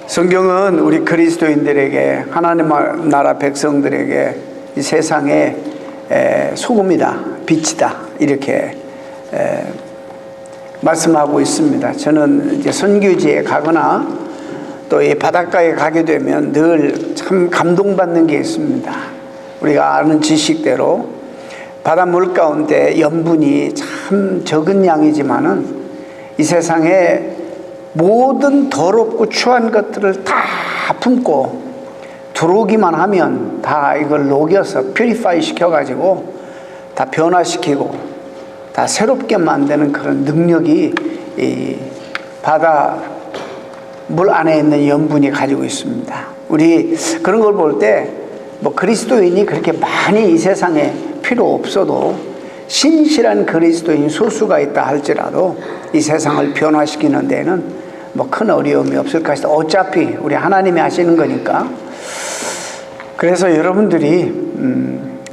성경은 우리 그리스도인들에게, 하나님 나라 백성들에게 이 세상의 소금이다, 빛이다, 이렇게 말씀하고 있습니다. 저는 이제 선교지에 가거나 또 이 바닷가에 가게 되면 늘 참 감동받는 게 있습니다. 우리가 아는 지식대로 바닷물 가운데 염분이 참 적은 양이지만은 이 세상에 모든 더럽고 추한 것들을 다 품고 들어오기만 하면 다 이걸 녹여서 퓨리파이 시켜가지고 다 변화시키고 다 새롭게 만드는 그런 능력이 이 바다 물 안에 있는 염분이 가지고 있습니다. 우리 그런 걸 볼 때 뭐 그리스도인이 그렇게 많이 이 세상에 필요 없어도 신실한 그리스도인 소수가 있다 할지라도 이 세상을 변화시키는 데는 뭐 큰 어려움이 없을 것이다. 어차피 우리 하나님이 하시는 거니까. 그래서 여러분들이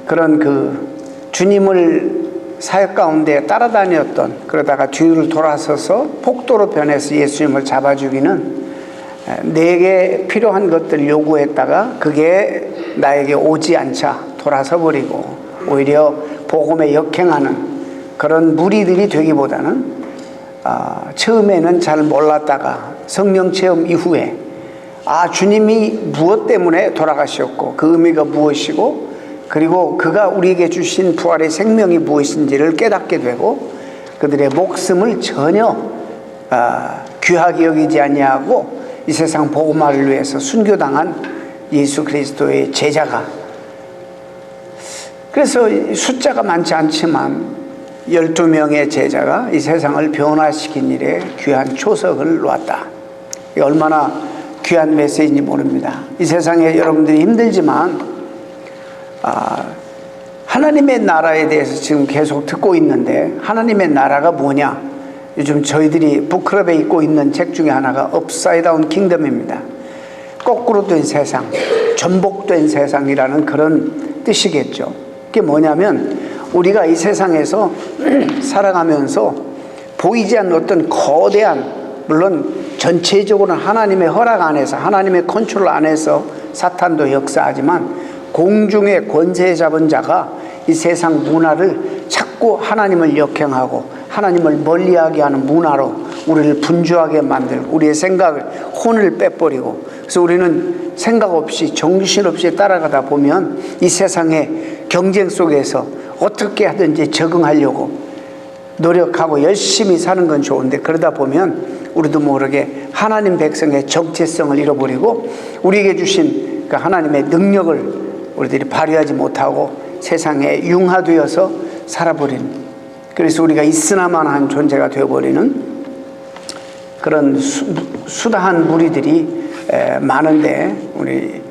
그런 그 주님을 사역 가운데 따라다녔던, 그러다가 뒤를 돌아서서 폭도로 변해서 예수님을 잡아 죽이는, 내게 필요한 것들 요구했다가 그게 나에게 오지 않자 돌아서 버리고 오히려 복음에 역행하는 그런 무리들이 되기보다는 처음에는 잘 몰랐다가 성령 체험 이후에 주님이 무엇 때문에 돌아가셨고 그 의미가 무엇이고 그리고 그가 우리에게 주신 부활의 생명이 무엇인지를 깨닫게 되고 그들의 목숨을 전혀 귀하게 여기지 아니하고 이 세상 복음화를 위해서 순교당한 예수 그리스도의 제자가, 그래서 숫자가 많지 않지만 12명의 제자가 이 세상을 변화시킨 일에 귀한 초석을 놓았다. 이게 얼마나 귀한 메시지인지 모릅니다. 이 세상에 여러분들이 힘들지만 하나님의 나라에 대해서 지금 계속 듣고 있는데, 하나님의 나라가 뭐냐? 요즘 저희들이 북클럽에 읽고 있는 책 중에 하나가 업사이드 다운 킹덤입니다. 거꾸로 된 세상, 전복된 세상이라는 그런 뜻이겠죠. 그게 뭐냐면 우리가 이 세상에서 살아가면서 보이지 않는 어떤 거대한, 물론 전체적으로는 하나님의 허락 안에서, 하나님의 컨트롤 안에서 사탄도 역사하지만 공중의 권세 잡은 자가 이 세상 문화를 자꾸 하나님을 역행하고 하나님을 멀리하게 하는 문화로 우리를 분주하게 만들고 우리의 생각을, 혼을 빼버리고, 그래서 우리는 생각 없이 정신없이 따라가다 보면 이 세상의 경쟁 속에서 어떻게 하든지 적응하려고 노력하고 열심히 사는 건 좋은데, 그러다 보면 우리도 모르게 하나님 백성의 정체성을 잃어버리고 우리에게 주신 그 하나님의 능력을 우리들이 발휘하지 못하고 세상에 융화되어서 살아버리는, 그래서 우리가 있으나마나한 존재가 되어버리는 그런 수다한 무리들이 많은데, 우리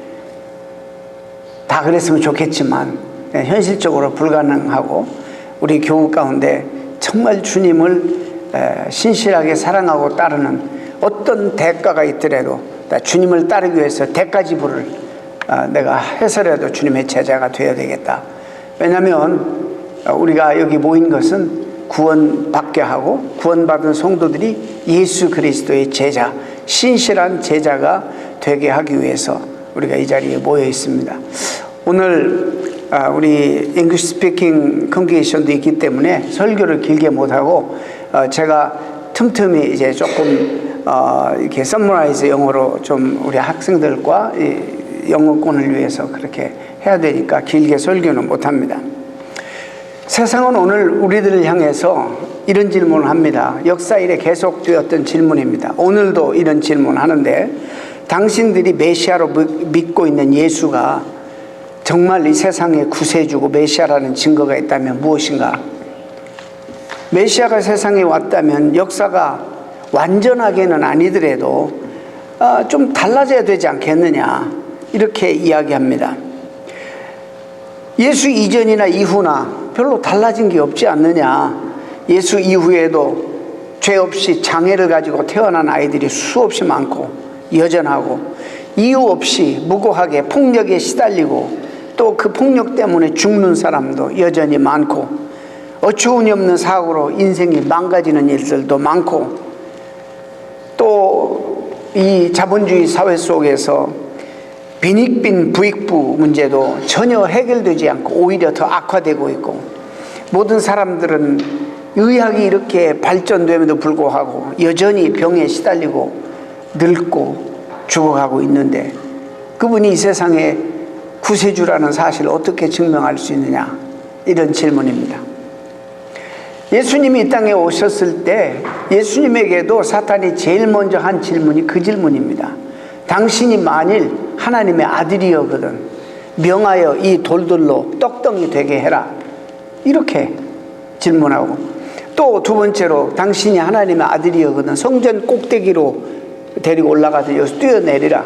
다 그랬으면 좋겠지만 현실적으로 불가능하고, 우리 교우 가운데 정말 주님을 신실하게 사랑하고 따르는 어떤 대가가 있더라도 주님을 따르기 위해서 대가 지불을 내가 해서라도 주님의 제자가 되어야 되겠다. 왜냐하면 우리가 여기 모인 것은 구원받게 하고 구원받은 성도들이 예수 그리스도의 제자, 신실한 제자가 되게 하기 위해서 우리가 이 자리에 모여 있습니다. 오늘 우리 English Speaking Congregation도 있기 때문에 설교를 길게 못하고 제가 틈틈이 이제 조금 이렇게 summarise 영어로 좀 우리 학생들과 영어권을 위해서 그렇게 해야 되니까 길게 설교는 못합니다. 세상은 오늘 우리들을 향해서 이런 질문을 합니다. 역사 이래 계속되었던 질문입니다. 오늘도 이런 질문을 하는데, 당신들이 메시아로 믿고 있는 예수가 정말 이 세상의 구세주고 메시아라는 증거가 있다면 무엇인가? 메시아가 세상에 왔다면 역사가 완전하게는 아니더라도 좀 달라져야 되지 않겠느냐, 이렇게 이야기합니다. 예수 이전이나 이후나 별로 달라진 게 없지 않느냐. 예수 이후에도 죄 없이 장애를 가지고 태어난 아이들이 수없이 많고 여전하고, 이유 없이 무고하게 폭력에 시달리고 또 그 폭력 때문에 죽는 사람도 여전히 많고, 어처구니없는 사고로 인생이 망가지는 일들도 많고, 또 이 자본주의 사회 속에서 빈익빈 부익부 문제도 전혀 해결되지 않고 오히려 더 악화되고 있고, 모든 사람들은 의학이 이렇게 발전됨에도 불구하고 여전히 병에 시달리고 늙고 죽어가고 있는데, 그분이 이 세상에 구세주라는 사실을 어떻게 증명할 수 있느냐, 이런 질문입니다. 예수님이 이 땅에 오셨을 때 예수님에게도 사탄이 제일 먼저 한 질문이 그 질문입니다. 당신이 만일 하나님의 아들이여거든 명하여 이 돌들로 떡덩이 되게 해라, 이렇게 질문하고, 또 두 번째로 당신이 하나님의 아들이여거든 성전 꼭대기로 데리고 올라가서 여기서 뛰어내리라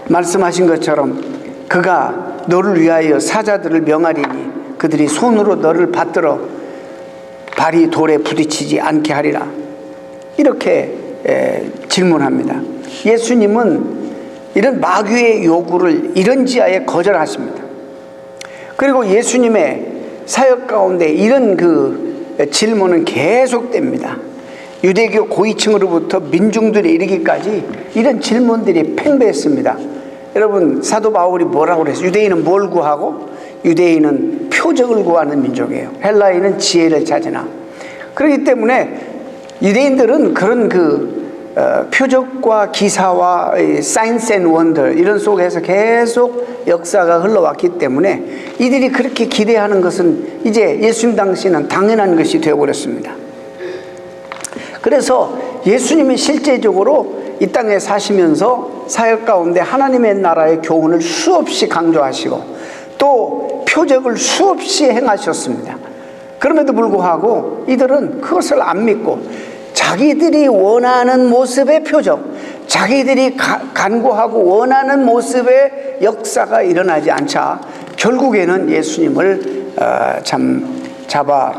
말씀하신 것처럼 그가 너를 위하여 사자들을 명하리니 그들이 손으로 너를 받들어 발이 돌에 부딪히지 않게 하리라, 이렇게 질문합니다. 예수님은 이런 마귀의 요구를 이런 지하에 거절하십니다. 그리고 예수님의 사역 가운데 이런 질문은 계속됩니다. 유대교 고위층으로부터 민중들에 이르기까지 이런 질문들이 팽배했습니다. 여러분, 사도 바울이 뭐라고 그랬어요? 유대인은 뭘 구하고? 유대인은 표적을 구하는 민족이에요. 헬라인은 지혜를 찾으나. 그렇기 때문에 유대인들은 그런 표적과 기사와 사인스 앤 원더 이런 속에서 계속 역사가 흘러왔기 때문에 이들이 그렇게 기대하는 것은 이제 예수님 당시는 당연한 것이 되어버렸습니다. 그래서 예수님이 실제적으로 이 땅에 사시면서 사역 가운데 하나님의 나라의 교훈을 수없이 강조하시고 또 표적을 수없이 행하셨습니다. 그럼에도 불구하고 이들은 그것을 안 믿고 자기들이 원하는 모습의 표적, 자기들이 간구하고 원하는 모습의 역사가 일어나지 않자 결국에는 예수님을 잡아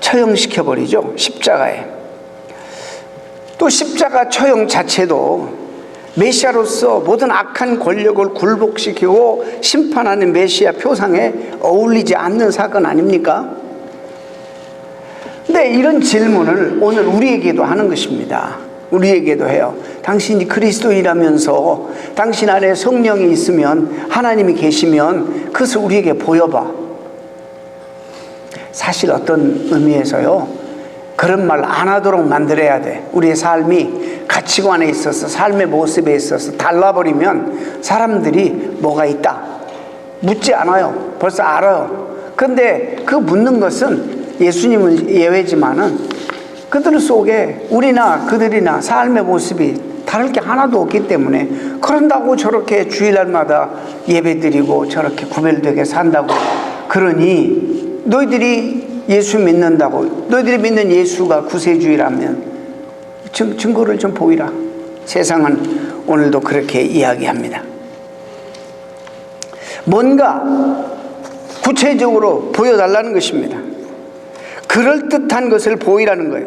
처형시켜버리죠. 십자가에. 또 십자가 처형 자체도 메시아로서 모든 악한 권력을 굴복시키고 심판하는 메시아 표상에 어울리지 않는 사건 아닙니까? 근데 이런 질문을 오늘 우리에게도 하는 것입니다. 우리에게도 해요. 당신이 그리스도인이라면서 당신 안에 성령이 있으면, 하나님이 계시면 그것을 우리에게 보여봐. 사실 어떤 의미에서요, 그런 말 안 하도록 만들어야 돼. 우리의 삶이 가치관에 있어서, 삶의 모습에 있어서 달라버리면 사람들이 뭐가 있다 묻지 않아요. 벌써 알아요. 그런데 그 묻는 것은 예수님은 예외지만은 그들 속에 우리나 그들이나 삶의 모습이 다를 게 하나도 없기 때문에, 그런다고 저렇게 주일날마다 예배드리고 저렇게 구별되게 산다고 그러니 너희들이 예수 믿는다고, 너희들이 믿는 예수가 구세주의라면 증거를 좀 보이라. 세상은 오늘도 그렇게 이야기합니다. 뭔가 구체적으로 보여달라는 것입니다. 그럴듯한 것을 보이라는 거예요.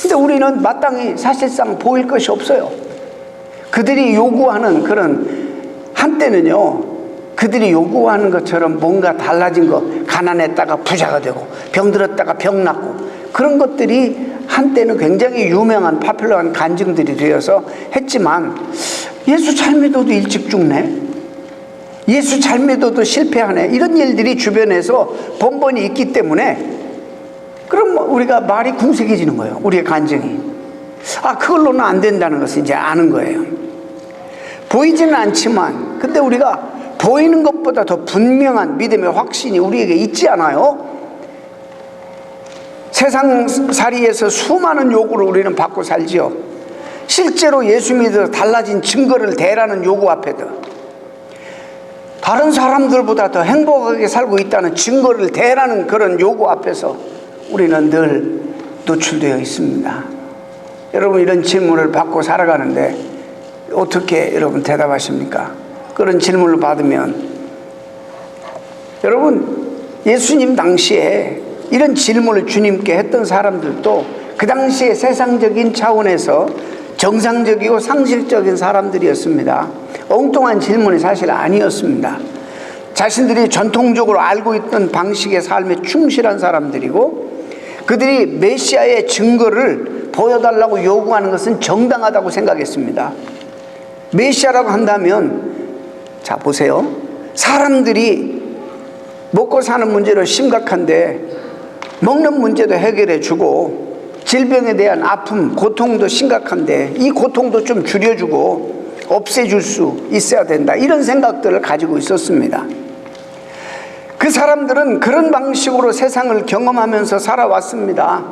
근데 우리는 마땅히 사실상 보일 것이 없어요. 그들이 요구하는 그런, 한때는요 그들이 요구하는 것처럼 뭔가 달라진 거, 가난했다가 부자가 되고 병들었다가 병 낫고, 그런 것들이 한때는 굉장히 유명한 파퓰러한 간증들이 되어서 했지만, 예수 잘 믿어도 일찍 죽네, 예수 잘 믿어도 실패하네, 이런 일들이 주변에서 번번이 있기 때문에 그럼 우리가 말이 궁색해지는 거예요. 우리의 간증이. 그걸로는 안 된다는 것을 이제 아는 거예요. 보이지는 않지만 근데 우리가 보이는 것보다 더 분명한 믿음의 확신이 우리에게 있지 않아요? 세상살이에서 수많은 요구를 우리는 받고 살지요. 실제로 예수 믿어 달라진 증거를 대라는 요구 앞에도, 다른 사람들보다 더 행복하게 살고 있다는 증거를 대라는 그런 요구 앞에서 우리는 늘 노출되어 있습니다. 여러분, 이런 질문을 받고 살아가는데 어떻게 여러분 대답하십니까? 그런 질문을 받으면, 여러분, 예수님 당시에 이런 질문을 주님께 했던 사람들도 그 당시에 세상적인 차원에서 정상적이고 상식적인 사람들이었습니다. 엉뚱한 질문이 사실 아니었습니다. 자신들이 전통적으로 알고 있던 방식의 삶에 충실한 사람들이고, 그들이 메시아의 증거를 보여달라고 요구하는 것은 정당하다고 생각했습니다. 메시아라고 한다면, 자 보세요. 사람들이 먹고 사는 문제로 심각한데 먹는 문제도 해결해 주고, 질병에 대한 아픔, 고통도 심각한데 이 고통도 좀 줄여주고 없애줄 수 있어야 된다, 이런 생각들을 가지고 있었습니다. 그 사람들은 그런 방식으로 세상을 경험하면서 살아왔습니다.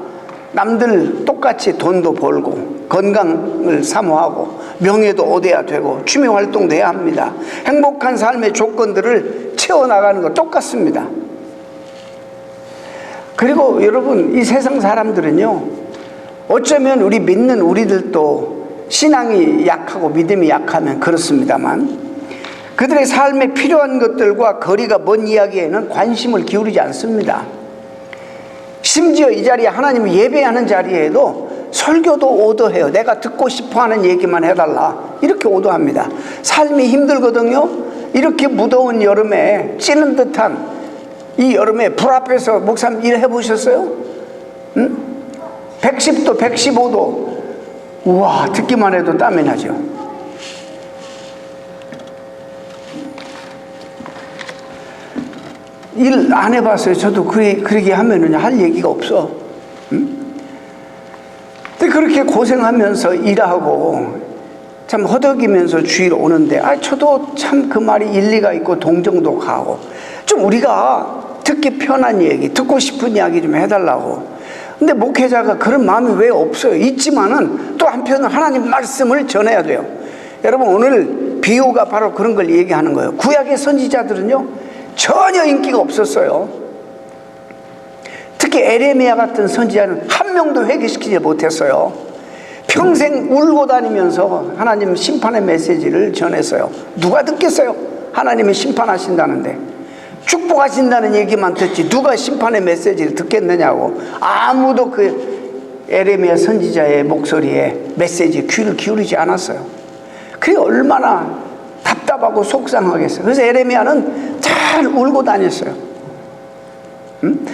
남들 똑같이 돈도 벌고 건강을 사모하고 명예도 얻어야 되고 취미활동도 해야 합니다. 행복한 삶의 조건들을 채워나가는 거 똑같습니다. 그리고 여러분, 이 세상 사람들은요, 어쩌면 우리 믿는 우리들도 신앙이 약하고 믿음이 약하면 그렇습니다만, 그들의 삶에 필요한 것들과 거리가 먼 이야기에는 관심을 기울이지 않습니다. 심지어 이 자리에, 하나님을 예배하는 자리에도 설교도 오더해요. 내가 듣고 싶어하는 얘기만 해달라, 이렇게 오더합니다. 삶이 힘들거든요. 이렇게 무더운 여름에, 찌는 듯한 이 여름에 불 앞에서 목사님 일 해보셨어요? 110도 115도 우와, 듣기만 해도 땀이 나죠. 일 안 해봤어요. 저도 그러게 하면은 할 얘기가 없어. 근데 그렇게 고생하면서 일하고 참 허덕이면서 주일 오는데, 저도 참 그 말이 일리가 있고 동정도 가고, 좀 우리가 듣기 편한 얘기, 듣고 싶은 이야기 좀 해달라고. 근데 목회자가 그런 마음이 왜 없어요? 있지만은 또 한편은 하나님 말씀을 전해야 돼요. 여러분, 오늘 비유가 바로 그런 걸 얘기하는 거예요. 구약의 선지자들은요, 전혀 인기가 없었어요. 특히 에레미야 같은 선지자는 한 명도 회개시키지 못했어요. 평생 울고 다니면서 하나님 심판의 메시지를 전했어요. 누가 듣겠어요? 하나님이 심판하신다는데. 축복하신다는 얘기만 듣지 누가 심판의 메시지를 듣겠느냐고. 아무도 그 에레미야 선지자의 목소리에, 메시지에 귀를 기울이지 않았어요. 그게 얼마나 답답하고 속상하겠어요. 그래서 에레미야는 잘 울고 다녔어요.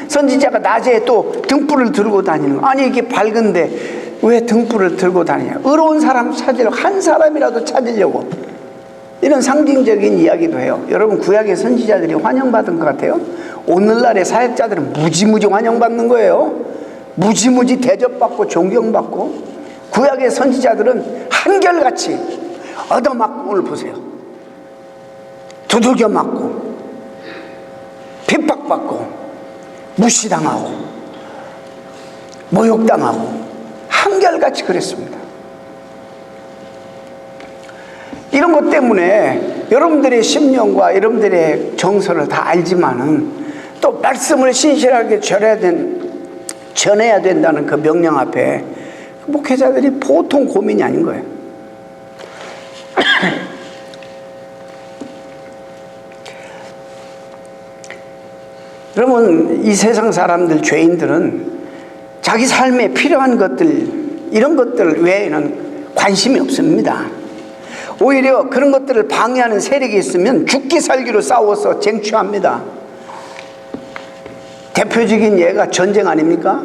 선지자가 낮에 또 등불을 들고 다니는 거, 아니 이게 밝은데 왜 등불을 들고 다니냐, 의로운 사람 찾으려고, 한 사람이라도 찾으려고, 이런 상징적인 이야기도 해요. 여러분, 구약의 선지자들이 환영받은 것 같아요? 오늘날의 사역자들은 무지무지 환영받는 거예요. 무지무지 대접받고 존경받고. 구약의 선지자들은 한결같이 얻어맞고, 오늘 보세요, 두들겨 맞고 핍박받고 무시당하고 모욕당하고 한결같이 그랬습니다. 이런 것 때문에 여러분들의 심령과 여러분들의 정서를 다 알지만은 또 말씀을 신실하게 전해야 된다는 그 명령 앞에 목회자들이 보통 고민이 아닌 거예요. 여러분, 이 세상 사람들, 죄인들은 자기 삶에 필요한 것들, 이런 것들 외에는 관심이 없습니다. 오히려 그런 것들을 방해하는 세력이 있으면 죽기 살기로 싸워서 쟁취합니다. 대표적인 예가 전쟁 아닙니까?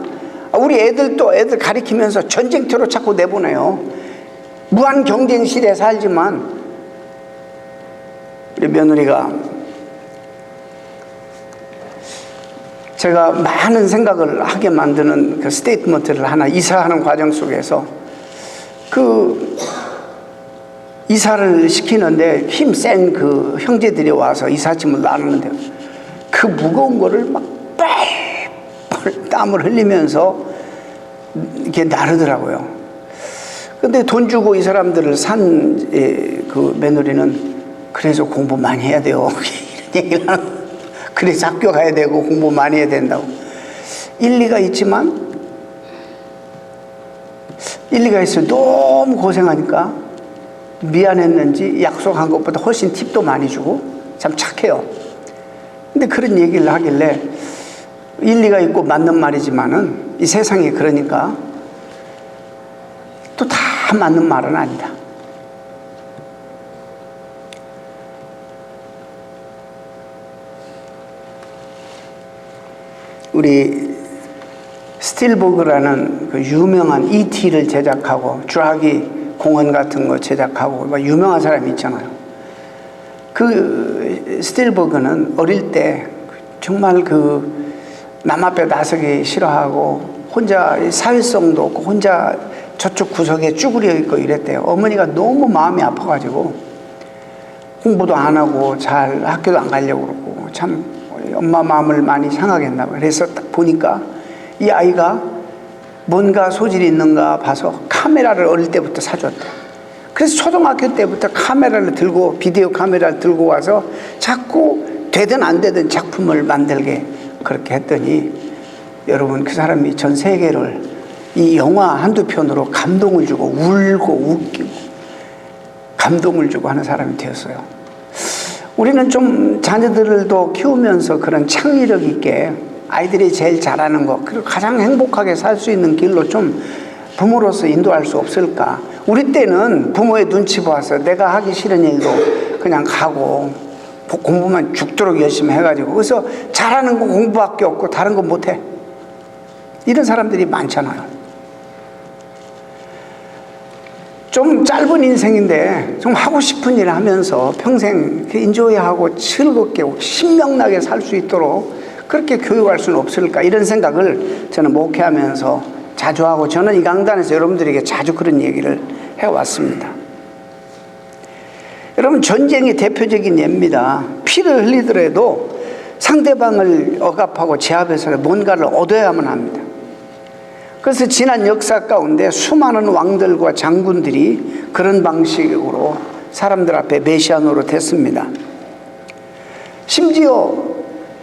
우리 애들도 애들 가리키면서 전쟁터로 자꾸 내보내요. 무한 경쟁 시대에 살지만 우리 며느리가, 제가 많은 생각을 하게 만드는 그 스테이트먼트를 하나 이사하는 과정 속에서, 그 이사를 시키는데 힘센 그 형제들이 와서 이삿짐을 나누는데 그 무거운 거를 막 뻘뻘 땀을 흘리면서 이렇게 나르더라고요. 근데 돈 주고 이 사람들을 산 그 며느리는 그래서 공부 많이 해야 돼요, 이런 얘기를 하는 거예요. 그래서 학교 가야 되고 공부 많이 해야 된다고. 일리가 있지만, 일리가 있어요. 너무 고생하니까 미안했는지 약속한 것보다 훨씬 팁도 많이 주고 참 착해요. 근데 그런 얘기를 하길래 일리가 있고 맞는 말이지만은 이 세상이 그러니까 또 다 맞는 말은 아니다. 우리 스틸버그라는 그 유명한 ET를 제작하고 주라기 공원 같은 거 제작하고 막 유명한 사람이 있잖아요. 그 스틸버그는 어릴 때 정말 그 남 앞에 나서기 싫어하고 혼자 사회성도 없고 혼자 저쪽 구석에 쭈그려 있고 이랬대요. 어머니가 너무 마음이 아파가지고 공부도 안 하고 잘 학교도 안 가려고 그러고 참 엄마 마음을 많이 상하게 했나 봐요. 그래서 딱 보니까 이 아이가 뭔가 소질이 있는가 봐서 카메라를 어릴 때부터 사줬대요. 그래서 초등학교 때부터 카메라를 들고 비디오 카메라를 들고 와서 자꾸 되든 안 되든 작품을 만들게 그렇게 했더니 여러분 그 사람이 전 세계를 이 영화 한두 편으로 감동을 주고 울고 웃기고 감동을 주고 하는 사람이 되었어요. 우리는 좀 자녀들도 키우면서 그런 창의력 있게 아이들이 제일 잘하는 거 그리고 가장 행복하게 살 수 있는 길로 좀 부모로서 인도할 수 없을까? 우리 때는 부모의 눈치 봐서 내가 하기 싫은 일도 그냥 가고 공부만 죽도록 열심히 해가지고 그래서 잘하는 거 공부밖에 없고 다른 거 못해. 이런 사람들이 많잖아요. 좀 짧은 인생인데 좀 하고 싶은 일 하면서 평생 인조해하고 즐겁게 신명나게 살 수 있도록 그렇게 교육할 수는 없을까 이런 생각을 저는 목회하면서 자주 하고 저는 이 강단에서 여러분들에게 자주 그런 얘기를 해왔습니다. 여러분 전쟁이 대표적인 예입니다. 피를 흘리더라도 상대방을 억압하고 제압해서 뭔가를 얻어야만 합니다. 그래서 지난 역사 가운데 수많은 왕들과 장군들이 그런 방식으로 사람들 앞에 메시아 노릇했습니다. 심지어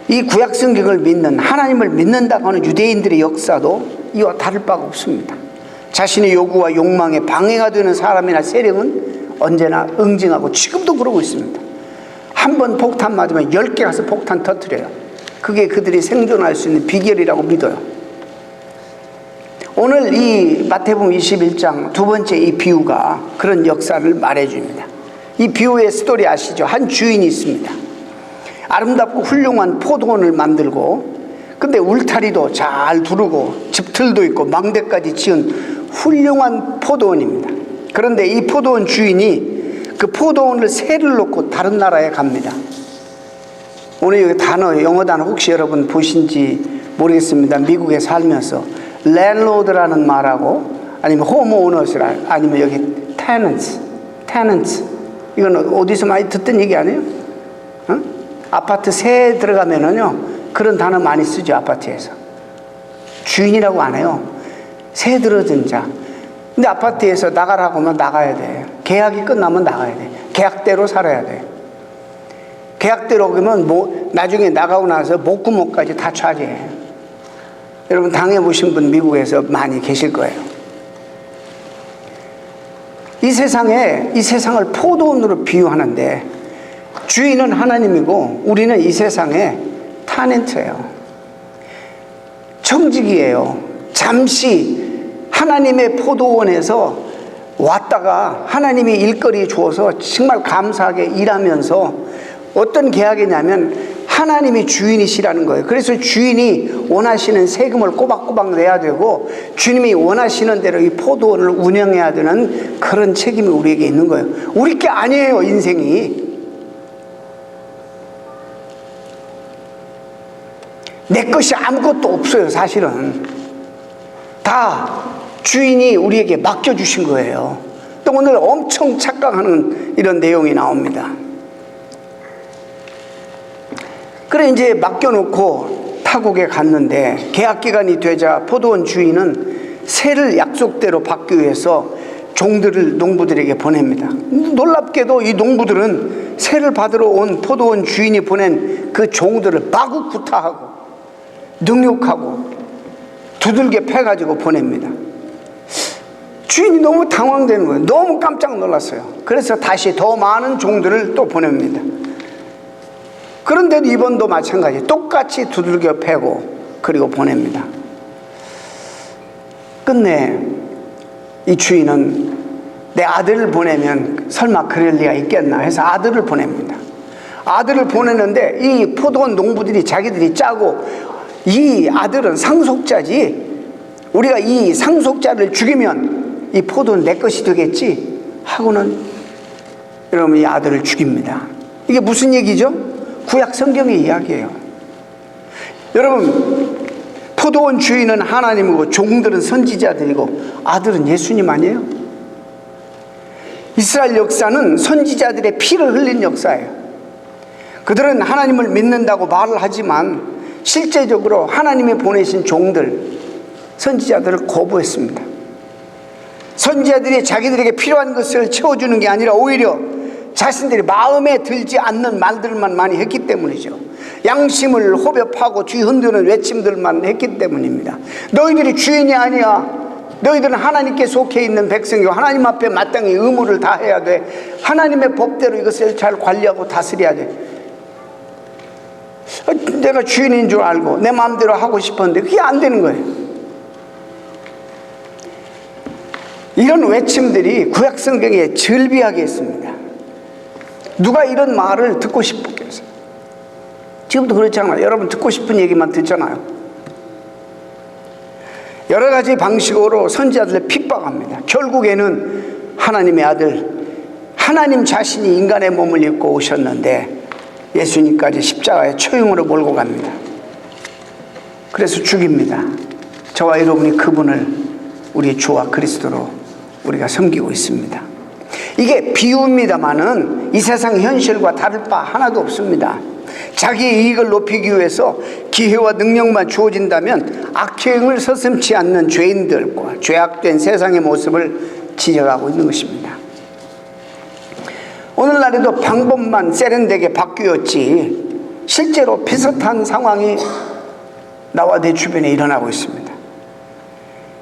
이 구약 성경을 믿는 하나님을 믿는다고 하는 유대인들의 역사도 이와 다를 바가 없습니다. 자신의 요구와 욕망에 방해가 되는 사람이나 세력은 언제나 응징하고 지금도 그러고 있습니다. 한 번 폭탄 맞으면 10개 가서 폭탄 터뜨려요. 그게 그들이 생존할 수 있는 비결이라고 믿어요. 오늘 이 마태복음 21장 두 번째 이 비유가 그런 역사를 말해줍니다. 이 비유의 스토리 아시죠? 한 주인이 있습니다. 아름답고 훌륭한 포도원을 만들고 근데 울타리도 잘 두르고 집틀도 있고 망대까지 지은 훌륭한 포도원입니다. 그런데 이 포도원 주인이 그 포도원을 세를 놓고 다른 나라에 갑니다. 오늘 여기 단어 영어 단어 혹시 여러분 보신지 모르겠습니다. 미국에 살면서 랜로드라는 말하고 아니면 홈오너스라 아니면 여기 테넌츠 이건 어디서 많이 듣던 얘기 아니에요? 어? 아파트 세 들어가면은요 그런 단어 많이 쓰죠. 아파트에서 주인이라고 안 해요. 세 들어든 자. 근데 아파트에서 나가라고 하면 나가야 돼. 계약이 끝나면 나가야 돼. 계약대로 살아야 돼. 계약대로 그러면 나중에 나가고 나서 목구멍까지 다 차지해. 여러분 당해보신 분 미국에서 많이 계실 거예요. 이 세상을 포도원으로 비유하는데 주인은 하나님이고 우리는 이 세상의 타넨트예요. 청직이에요. 잠시 하나님의 포도원에서 왔다가 하나님이 일거리 주어서 정말 감사하게 일하면서 어떤 계약이냐면 하나님이 주인이시라는 거예요. 그래서 주인이 원하시는 세금을 꼬박꼬박 내야 되고 주님이 원하시는 대로 이 포도원을 운영해야 되는 그런 책임이 우리에게 있는 거예요. 우리 게 아니에요. 인생이 내 것이 아무것도 없어요. 사실은 다 주인이 우리에게 맡겨주신 거예요. 또 오늘 엄청 착각하는 이런 내용이 나옵니다. 그래 이제 맡겨놓고 타국에 갔는데 계약기간이 되자 포도원 주인은 세를 약속대로 받기 위해서 종들을 농부들에게 보냅니다. 놀랍게도 이 농부들은 세를 받으러 온 포도원 주인이 보낸 그 종들을 마구 구타하고 능욕하고 두들겨 패가지고 보냅니다. 주인이 너무 당황되는 거예요. 너무 깜짝 놀랐어요. 그래서 다시 더 많은 종들을 또 보냅니다. 그런데도 이번도 마찬가지 똑같이 두들겨 패고 그리고 보냅니다. 끝내 이 주인은 내 아들을 보내면 설마 그럴 리가 있겠나 해서 아들을 보냅니다. 아들을 보내는데 이 포도원 농부들이 자기들이 짜고 이 아들은 상속자지 우리가 이 상속자를 죽이면 이 포도는 내 것이 되겠지 하고는 여러분 이 아들을 죽입니다. 이게 무슨 얘기죠? 구약 성경의 이야기예요. 여러분, 포도원 주인은 하나님이고 종들은 선지자들이고 아들은 예수님 아니에요? 이스라엘 역사는 선지자들의 피를 흘린 역사예요. 그들은 하나님을 믿는다고 말을 하지만 실제적으로 하나님이 보내신 종들, 선지자들을 거부했습니다. 선지자들이 자기들에게 필요한 것을 채워주는 게 아니라 오히려 자신들이 마음에 들지 않는 말들만 많이 했기 때문이죠. 양심을 호벼파고 뒤 흔드는 외침들만 했기 때문입니다. 너희들이 주인이 아니야. 너희들은 하나님께 속해 있는 백성이고 하나님 앞에 마땅히 의무를 다해야 돼. 하나님의 법대로 이것을 잘 관리하고 다스려야 돼. 내가 주인인 줄 알고 내 마음대로 하고 싶었는데 그게 안 되는 거예요. 이런 외침들이 구약 성경에 절비하게 있습니다. 누가 이런 말을 듣고 싶겠어요? 지금도 그렇잖아요. 여러분 듣고 싶은 얘기만 듣잖아요. 여러 가지 방식으로 선지자들을 핍박합니다. 결국에는 하나님의 아들, 하나님 자신이 인간의 몸을 입고 오셨는데 예수님까지 십자가에 처형으로 몰고 갑니다. 그래서 죽입니다. 저와 여러분이 그분을 우리 주와 그리스도로 우리가 섬기고 있습니다. 이게 비유입니다마는 이 세상 현실과 다를 바 하나도 없습니다. 자기의 이익을 높이기 위해서 기회와 능력만 주어진다면 악행을 서슴지 않는 죄인들과 죄악된 세상의 모습을 지적하고 있는 것입니다. 오늘날에도 방법만 세련되게 바뀌었지 실제로 비슷한 상황이 나와 내 주변에 일어나고 있습니다.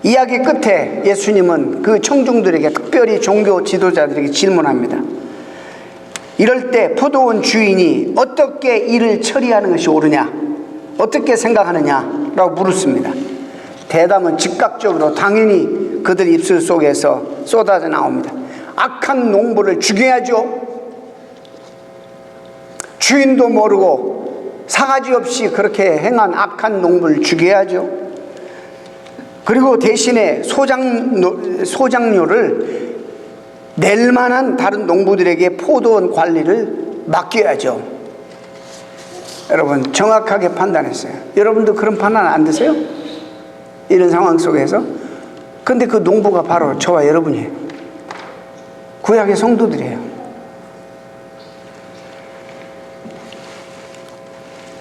이야기 끝에 예수님은 그 청중들에게, 특별히 종교 지도자들에게 질문합니다. 이럴 때 포도원 주인이 어떻게 일을 처리하는 것이 옳으냐, 어떻게 생각하느냐 라고 물었습니다. 대답은 즉각적으로 당연히 그들 입술 속에서 쏟아져 나옵니다. 악한 농부를 죽여야죠. 주인도 모르고 사가지 없이 그렇게 행한 악한 농부를 죽여야죠. 그리고 대신에 소장료를 낼 만한 다른 농부들에게 포도원 관리를 맡겨야죠. 여러분 정확하게 판단했어요. 여러분도 그런 판단 안 드세요? 이런 상황 속에서. 근데 그 농부가 바로 저와 여러분이에요. 구약의 성도들이에요.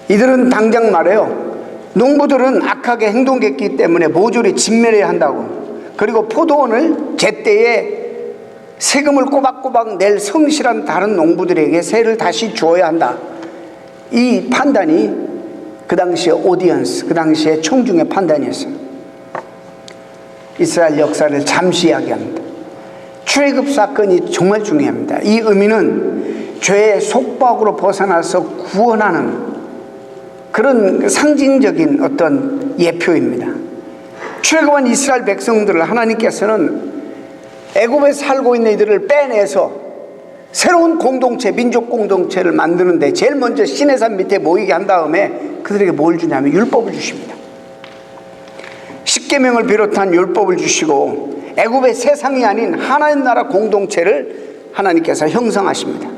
이들은 당장 말해요. 농부들은 악하게 행동했기 때문에 모조리 진멸해야 한다고. 그리고 포도원을 제때에 세금을 꼬박꼬박 낼 성실한 다른 농부들에게 세를 다시 주어야 한다. 이 판단이 그 당시의 오디언스, 그 당시의 청중의 판단이었어요. 이스라엘 역사를 잠시 이야기합니다. 출애굽 사건이 정말 중요합니다. 이 의미는 죄의 속박으로 벗어나서 구원하는 그런 상징적인 어떤 예표입니다. 출애굽한 이스라엘 백성들을 하나님께서는 애굽에 살고 있는 이들을 빼내서 새로운 공동체, 민족 공동체를 만드는데 제일 먼저 시내산 밑에 모이게 한 다음에 그들에게 뭘 주냐면 율법을 주십니다. 십계명을 비롯한 율법을 주시고 애굽의 세상이 아닌 하나님 나라 공동체를 하나님께서 형성하십니다.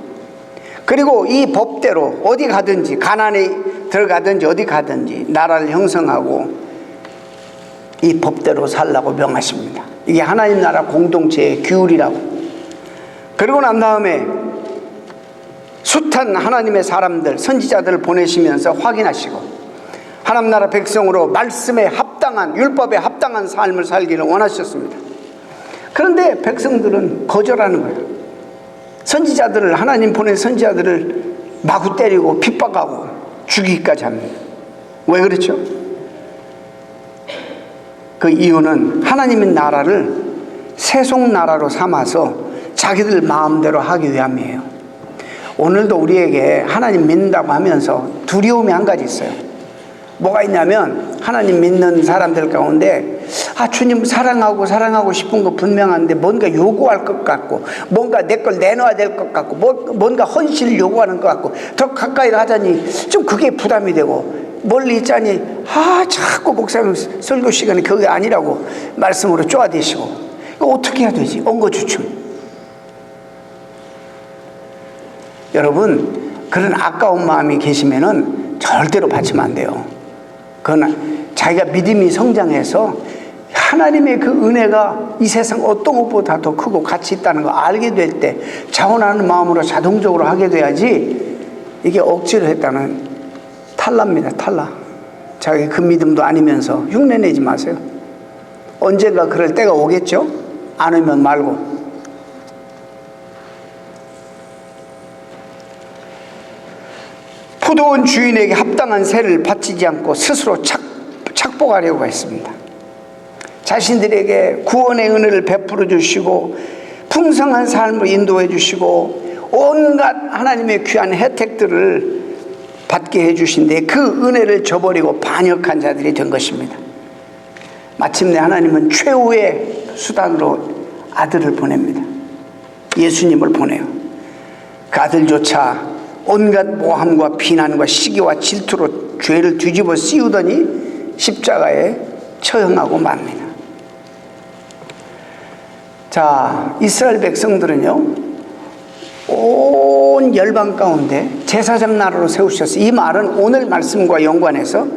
그리고 이 법대로 어디 가든지, 가나안에 들어가든지 어디 가든지 나라를 형성하고 이 법대로 살라고 명하십니다. 이게 하나님 나라 공동체의 규율이라고. 그리고 난 다음에 숱한 하나님의 사람들, 선지자들을 보내시면서 확인하시고 하나님 나라 백성으로 말씀에 합당한, 율법에 합당한 삶을 살기를 원하셨습니다. 그런데 백성들은 거절하는 거예요. 선지자들을, 하나님 보낸 선지자들을 마구 때리고 핍박하고 죽이기까지 합니다. 왜 그렇죠? 그 이유는 하나님의 나라를 세속나라로 삼아서 자기들 마음대로 하기 위함이에요. 오늘도 우리에게 하나님 믿는다고 하면서 두려움이 한 가지 있어요. 뭐가 있냐면 하나님 믿는 사람들 가운데 주님 사랑하고 싶은 거 분명한데 뭔가 요구할 것 같고, 뭔가 내 걸 내놔야 될 것 같고, 뭔가 헌신을 요구하는 것 같고, 더 가까이 하자니 좀 그게 부담이 되고, 멀리 있자니 자꾸 목사님 설교 시간에 그게 아니라고 말씀으로 쪼아대시고. 이거 어떻게 해야 되지? 엉거주춤. 여러분, 그런 아까운 마음이 계시면은 절대로 바치면 안 돼요. 그건 자기가 믿음이 성장해서 하나님의 그 은혜가 이 세상 어떤 것보다 더 크고 가치 있다는 거 알게 될 때 자원하는 마음으로 자동적으로 하게 돼야지. 이게 억지로 했다는 탈락입니다. 탈락. 자기 그 믿음도 아니면서 흉내내지 마세요. 언젠가 그럴 때가 오겠죠? 안 오면 말고. 포도원 주인에게 합당한 세를 바치지 않고 스스로 착복하려고 했습니다. 자신들에게 구원의 은혜를 베풀어 주시고 풍성한 삶을 인도해 주시고 온갖 하나님의 귀한 혜택들을 받게 해 주신데 그 은혜를 저버리고 반역한 자들이 된 것입니다. 마침내 하나님은 최후의 수단으로 아들을 보냅니다. 예수님을 보내요. 그 아들조차 온갖 모함과 비난과 시기와 질투로 죄를 뒤집어 씌우더니 십자가에 처형하고 맙니다. 자, 이스라엘 백성들은요, 온 열방 가운데 제사장 나라로 세우셨어요. 이 말은 오늘 말씀과 연관해서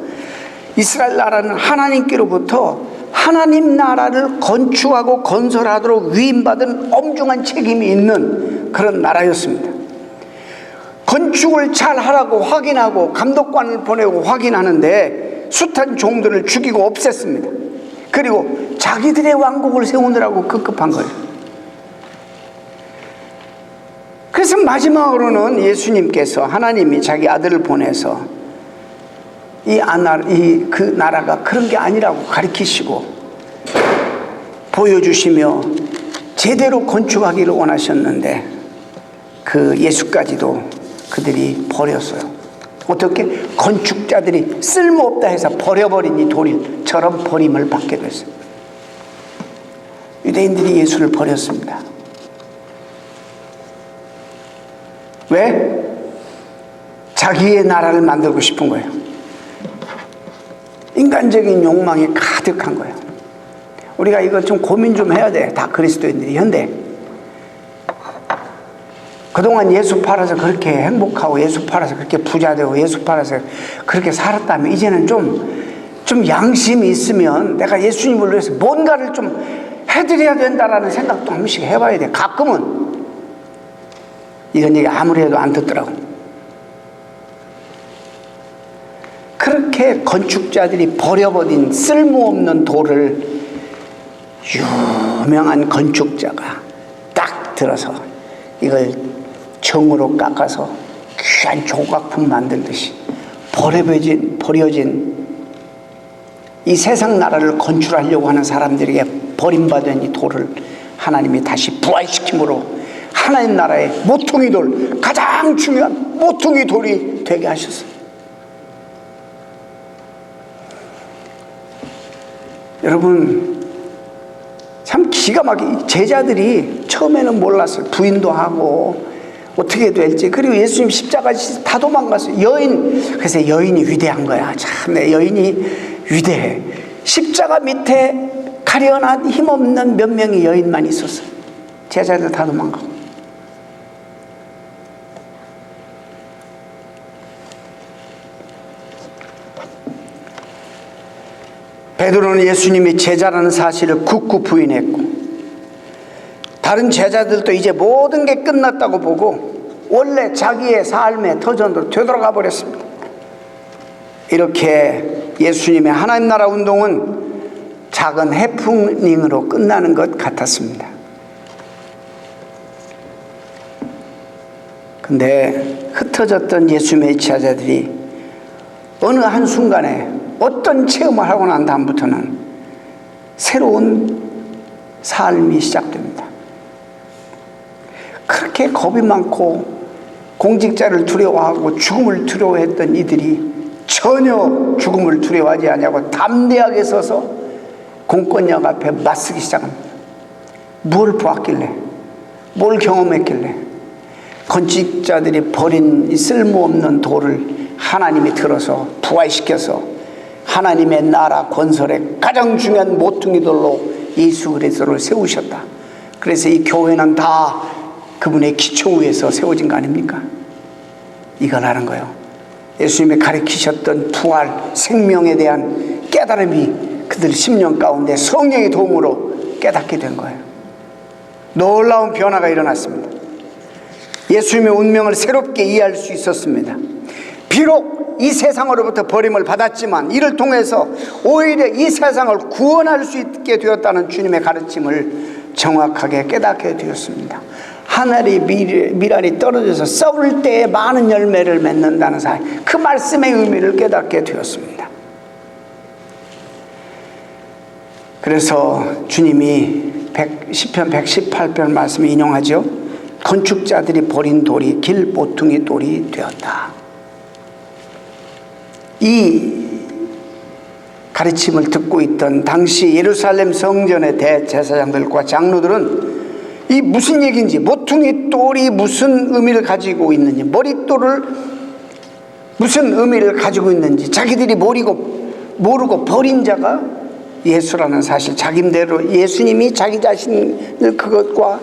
이스라엘 나라는 하나님께로부터 하나님 나라를 건축하고 건설하도록 위임받은 엄중한 책임이 있는 그런 나라였습니다. 건축을 잘 하라고 확인하고 감독관을 보내고 확인하는데 숱한 종들을 죽이고 없앴습니다. 그리고 자기들의 왕국을 세우느라고 급급한 거예요. 그래서 마지막으로는 예수님께서 하나님이 자기 아들을 보내서 그 나라가 그런 게 아니라고 가르치시고 보여주시며 제대로 건축하기를 원하셨는데 그 예수까지도 그들이 버렸어요. 어떻게? 건축자들이 쓸모없다 해서 버려버린 이 돌처럼 버림을 받게 됐어요. 유대인들이 예수를 버렸습니다. 왜? 자기의 나라를 만들고 싶은 거예요. 인간적인 욕망이 가득한 거예요. 우리가 이거 좀 고민 좀 해야 돼. 다 그리스도인들이. 현대 그동안 예수 팔아서 그렇게 행복하고 예수 팔아서 그렇게 부자 되고 예수 팔아서 그렇게 살았다면 이제는 좀 양심이 있으면 내가 예수님을 위해서 뭔가를 좀 해드려야 된다라는 생각도 한 번씩 해봐야 돼. 가끔은. 이런 얘기 아무리 해도 안 듣더라고. 그렇게 건축자들이 버려버린 쓸모없는 돌을 유명한 건축자가 딱 들어서 이걸 정으로 깎아서 귀한 조각품 만들듯이 버려진 이 세상 나라를 건축하려고 하는 사람들에게 버림받은 이 돌을 하나님이 다시 부활시킴으로 하나님 나라의 모퉁이 돌, 가장 중요한 모퉁이 돌이 되게 하셨어요. 여러분, 참 기가 막히게 제자들이 처음에는 몰랐어요. 부인도 하고 어떻게 될지. 그리고 예수님 십자가 다 도망갔어요. 그래서 여인이 위대한 거야. 참, 내 여인이 위대해. 십자가 밑에 가련한 힘없는 몇 명의 여인만 있었어요. 제자들 다 도망가고. 베드로는 예수님이 제자라는 사실을 굳고 부인했고, 다른 제자들도 이제 모든 게 끝났다고 보고 원래 자기의 삶의 터전으로 되돌아가 버렸습니다. 이렇게 예수님의 하나님 나라 운동은 작은 해프닝으로 끝나는 것 같았습니다. 근데 흩어졌던 예수님의 제자들이 어느 한순간에 어떤 체험을 하고 난 다음부터는 새로운 삶이 시작됩니다. 그렇게 겁이 많고 공직자를 두려워하고 죽음을 두려워했던 이들이 전혀 죽음을 두려워하지 않냐고 담대하게 서서 공권력 앞에 맞서기 시작합니다. 뭘 보았길래, 뭘 경험했길래, 건축자들이 버린 이 쓸모없는 돌을 하나님이 들어서 부활시켜서 하나님의 나라 건설의 가장 중요한 모퉁이 돌로 예수 그리스도를 세우셨다. 그래서 이 교회는 다 그분의 기초 위에서 세워진 거 아닙니까? 이걸 하는 거예요. 예수님이 가르치셨던 부활, 생명에 대한 깨달음이 그들 심령 가운데 성령의 도움으로 깨닫게 된 거예요. 놀라운 변화가 일어났습니다. 예수님의 운명을 새롭게 이해할 수 있었습니다. 비록 이 세상으로부터 버림을 받았지만 이를 통해서 오히려 이 세상을 구원할 수 있게 되었다는 주님의 가르침을 정확하게 깨닫게 되었습니다. 하늘의 미랄이 떨어져서 썩을 때에 많은 열매를 맺는다는 사실, 그 말씀의 의미를 깨닫게 되었습니다. 그래서 주님이 시편 118편 말씀을 인용하죠. 건축자들이 버린 돌이 길 모퉁이 돌이 되었다. 이 가르침을 듣고 있던 당시 예루살렘 성전의 대제사장들과 장로들은 이 무슨 얘기인지, 모퉁이 돌이 무슨 의미를 가지고 있는지, 머릿돌을 무슨 의미를 가지고 있는지 자기들이 모르고 버린 자가 예수라는 사실, 자기대로 예수님이 자기 자신을 그것과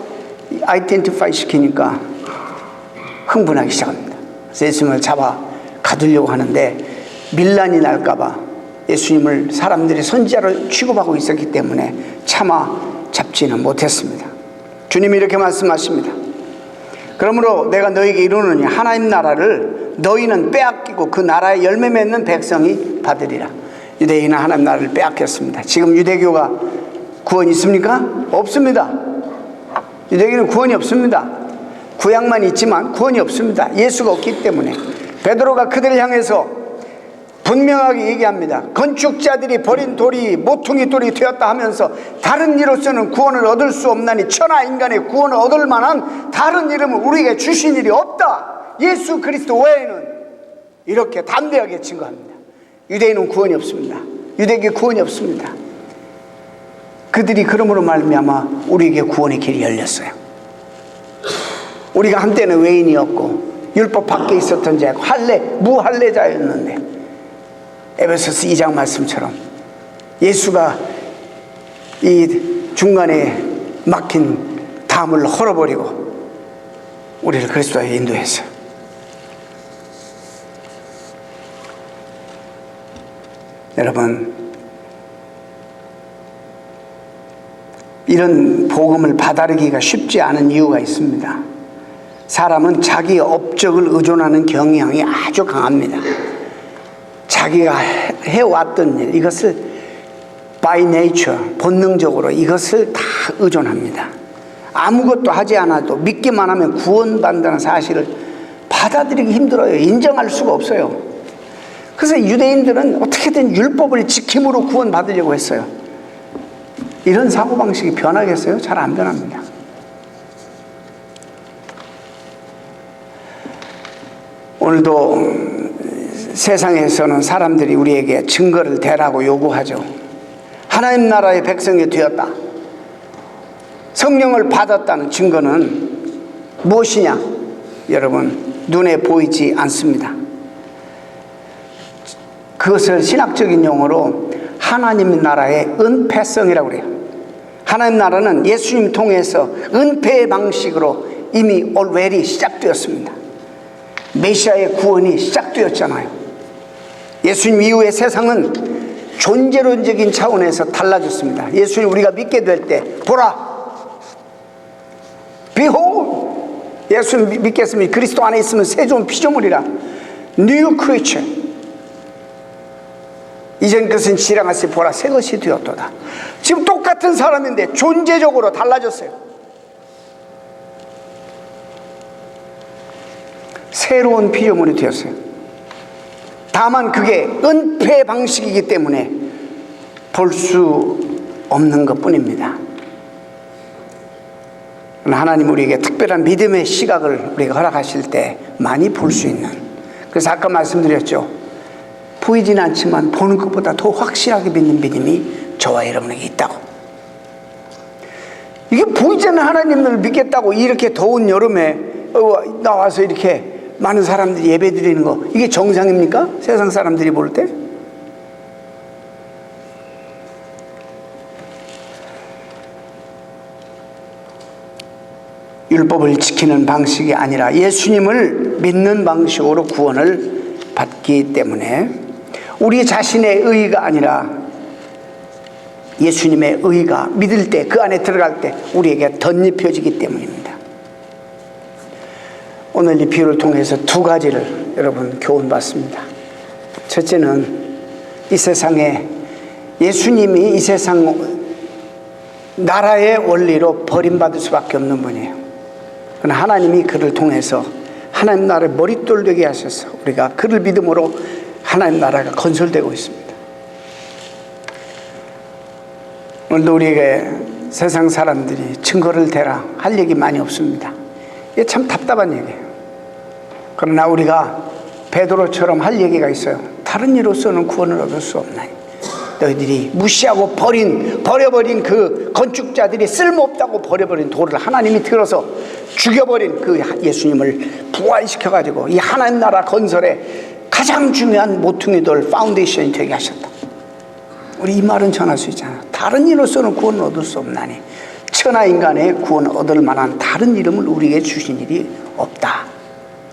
아이덴티파이 시키니까 흥분하기 시작합니다. 그래서 예수님을 잡아 가두려고 하는데 밀란이 날까봐 예수님을 사람들이 선지자로 취급하고 있었기 때문에 차마 잡지는 못했습니다. 주님이 이렇게 말씀하십니다. 그러므로 내가 너에게 이르노니 하나님 나라를 너희는 빼앗기고 그 나라에 열매 맺는 백성이 받으리라. 유대인은 하나님 나라를 빼앗겼습니다. 지금 유대교가 구원이 있습니까? 없습니다. 유대교는 구원이 없습니다. 구약만 있지만 구원이 없습니다. 예수가 없기 때문에. 베드로가 그들을 향해서 분명하게 얘기합니다. 건축자들이 버린 돌이 모퉁이 돌이 되었다 하면서 다른 이로서는 구원을 얻을 수 없나니 천하 인간의 구원을 얻을 만한 다른 이름을 우리에게 주신 일이 없다. 예수 그리스도 외에는, 이렇게 담대하게 증거합니다. 유대인은 구원이 없습니다. 유대교에 구원이 없습니다. 그들이 그러므로 말미암아 우리에게 구원의 길이 열렸어요. 우리가 한때는 외인이었고 율법 밖에 있었던 자고 무할례자였는데 에베소서 2장 말씀처럼 예수가 이 중간에 막힌 담을 헐어버리고 우리를 그리스도에 인도했어요. 여러분, 이런 복음을 받아들이기가 쉽지 않은 이유가 있습니다. 사람은 자기 업적을 의존하는 경향이 아주 강합니다. 자기가 해왔던 일, 이것을 by nature, 본능적으로 이것을 다 의존합니다. 아무것도 하지 않아도 믿기만 하면 구원받는다는 사실을 받아들이기 힘들어요. 인정할 수가 없어요. 그래서 유대인들은 어떻게든 율법을 지킴으로 구원받으려고 했어요. 이런 사고방식이 변하겠어요? 잘 안 변합니다. 오늘도 세상에서는 사람들이 우리에게 증거를 대라고 요구하죠. 하나님 나라의 백성이 되었다, 성령을 받았다는 증거는 무엇이냐? 여러분, 눈에 보이지 않습니다. 그것을 신학적인 용어로 하나님 나라의 은폐성이라고 그래요. 하나님 나라는 예수님 통해서 은폐의 방식으로 이미 already 시작되었습니다. 메시아의 구원이 시작되었잖아요. 예수님 이후의 세상은 존재론적인 차원에서 달라졌습니다. 예수님 우리가 믿게 될 때, 보라, behold, 예수님 믿겠으면 그리스도 안에 있으면 새 좋은 피조물이라, new creature, 이전 것은 지나갔으니 보라 새 것이 되었도다. 지금 똑같은 사람인데 존재적으로 달라졌어요. 새로운 피조물이 되었어요. 다만 그게 은폐 방식이기 때문에 볼 수 없는 것뿐입니다. 하나님 우리에게 특별한 믿음의 시각을 우리가 허락하실 때 많이 볼 수 있는, 그래서 아까 말씀드렸죠. 보이진 않지만 보는 것보다 더 확실하게 믿는 믿음이 저와 여러분에게 있다고. 이게 보이지 않는 하나님을 믿겠다고 이렇게 더운 여름에 나와서 이렇게 많은 사람들이 예배 드리는 거, 이게 정상입니까? 세상 사람들이 볼 때? 율법을 지키는 방식이 아니라 예수님을 믿는 방식으로 구원을 받기 때문에 우리 자신의 의의가 아니라 예수님의 의의가 믿을 때, 그 안에 들어갈 때 우리에게 덧입혀지기 때문입니다. 오늘 이 비유를 통해서 두 가지를 여러분 교훈받습니다. 첫째는 이 세상에 예수님이 이 세상 나라의 원리로 버림받을 수밖에 없는 분이에요. 그러나 하나님이 그를 통해서 하나님 나라의 머릿돌 되게 하셔서 우리가 그를 믿음으로 하나님 나라가 건설되고 있습니다. 오늘도 우리에게 세상 사람들이 증거를 대라 할 얘기 많이 없습니다. 이게 참 답답한 얘기예요. 그러나 우리가 베드로처럼 할 얘기가 있어요. 다른 이로서는 구원을 얻을 수 없나니 너희들이 무시하고 버려버린 그 건축자들이 쓸모없다고 버려버린 돌을 하나님이 들어서 죽여버린 그 예수님을 부활시켜가지고 이 하나님 나라 건설에 가장 중요한 모퉁이 돌 파운데이션이 되게 하셨다. 우리 이 말은 전할 수 있잖아요. 다른 이로서는 구원을 얻을 수 없나니 천하 인간의 구원을 얻을 만한 다른 이름을 우리에게 주신 일이 없다.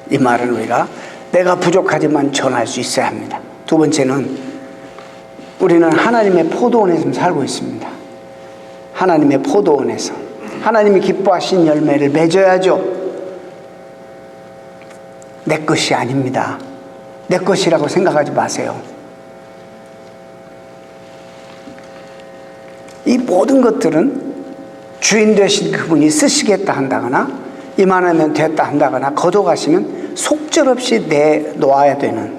이 말은 우리가 내가 부족하지만 전할 수 있어야 합니다. 두 번째는 우리는 하나님의 포도원에서 살고 있습니다. 하나님의 포도원에서 하나님이 기뻐하신 열매를 맺어야죠. 내 것이 아닙니다. 내 것이라고 생각하지 마세요. 이 모든 것들은 주인 되신 그분이 쓰시겠다 한다거나 이만하면 됐다 한다거나 거둬가시면 속절없이 내놓아야 되는,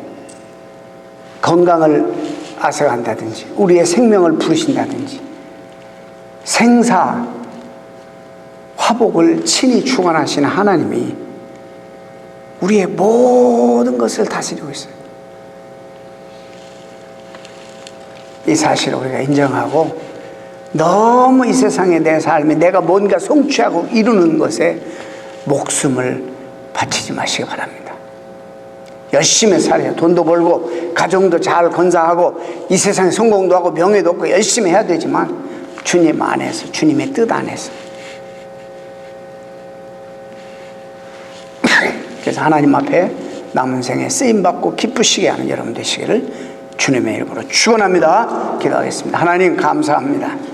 건강을 앗아간다든지 우리의 생명을 부르신다든지 생사 화복을 친히 주관하시는 하나님이 우리의 모든 것을 다스리고 있어요. 이 사실을 우리가 인정하고 너무 이 세상에 내 삶이 내가 뭔가 성취하고 이루는 것에 목숨을 바치지 마시기 바랍니다. 열심히 살아요. 돈도 벌고 가정도 잘 건사하고 이 세상에 성공도 하고 명예도 얻고 열심히 해야 되지만 주님 안에서, 주님의 뜻 안에서. 그래서 하나님 앞에 남은 생에 쓰임받고 기쁘시게 하는 여러분 되시기를 주님의 이름으로 축원합니다. 기도하겠습니다. 하나님 감사합니다.